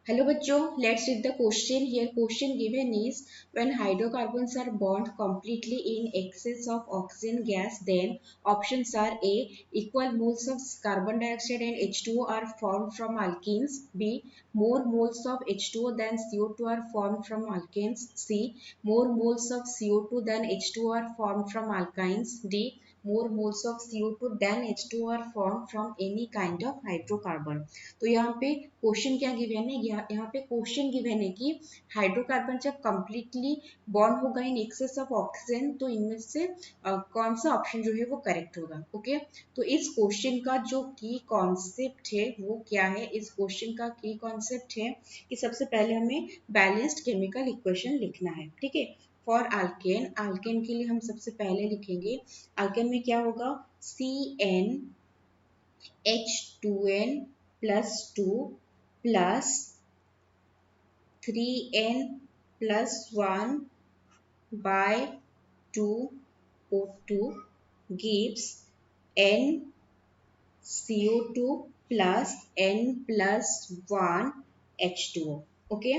Hello बच्चों, let's read the question. Here question given is when hydrocarbons are bond completely in excess of oxygen gas, then options are A. Equal moles of carbon dioxide and H2O are formed from alkenes. B. More moles of H2O than CO2 are formed from alkanes. C. More moles of CO2 than H2O are formed from alkynes. D. More moles of CO2 than H2O are formed from any kind of hydrocarbon. तो यहाँ पे question क्या given है, यहाँ पे question given है कि hydrocarbon जब कंप्लीटली बॉन्ड होगा इन एक्सेस ऑफ ऑक्सीजन तो इनमें से कौन सा ऑप्शन जो है वो करेक्ट होगा। ओके, तो इस क्वेश्चन का जो की कॉन्सेप्ट है वो क्या है, इस क्वेश्चन का की कॉन्सेप्ट है कि सबसे पहले हमें बैलेंस्ड केमिकल इक्वेशन लिखना है। ठीक है, फॉर अल्केन, अल्केन के लिए हम सबसे पहले लिखेंगे, अल्केन में क्या होगा, CnH2n plus 2 plus 3n plus 1 by 2O2 gives NCO2 plus N plus 1 H2O। Okay,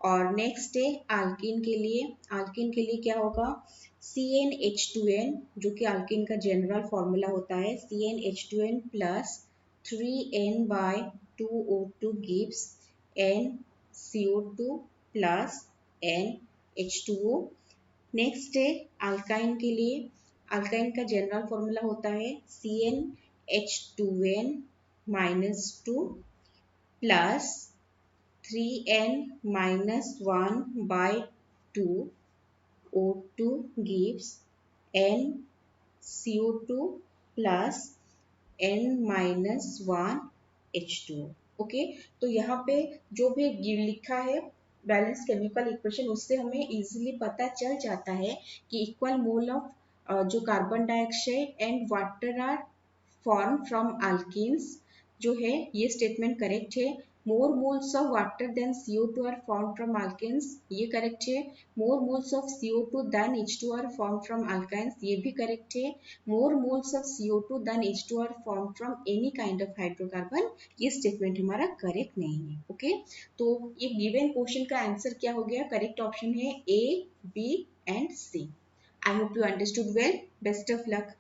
और नेक्स्ट है अल्किन के लिए, अल्किन के लिए क्या होगा, CnH2n जो कि अल्किन का जनरल फॉर्मूला होता है, CnH2n plus 3n by 2O2 gives NCO2 plus NH2O। Next है अल्काइन के लिए, अल्काइन का जनरल फॉर्मूला होता है CnH2n minus 2 plus 3n minus 1 by 2 O2 gives NCO2 plus N minus 1 H2O। Okay, तो यहाँ पे जो भी लिखा है बैलेंस केमिकल इक्वेशन, उससे हमें इजीली पता चल जाता है कि इक्वल मोल ऑफ जो carbon dioxide and water are form from alkenes, जो है ये स्टेटमेंट करेक्ट है। More moles of water than CO2 are form from alkanes, ये करेक्ट है। More moles of CO2 than H2 are form from alkynes, ये भी correct है। More moles of CO2 than H2 are form from any kind of hydrocarbon, ये statement हमारा correct नहीं है। Okay, तो ये गिवन क्वेश्चन का आंसर क्या हो गया, करेक्ट ऑप्शन है A, B and C। I hope you understood well, best of luck.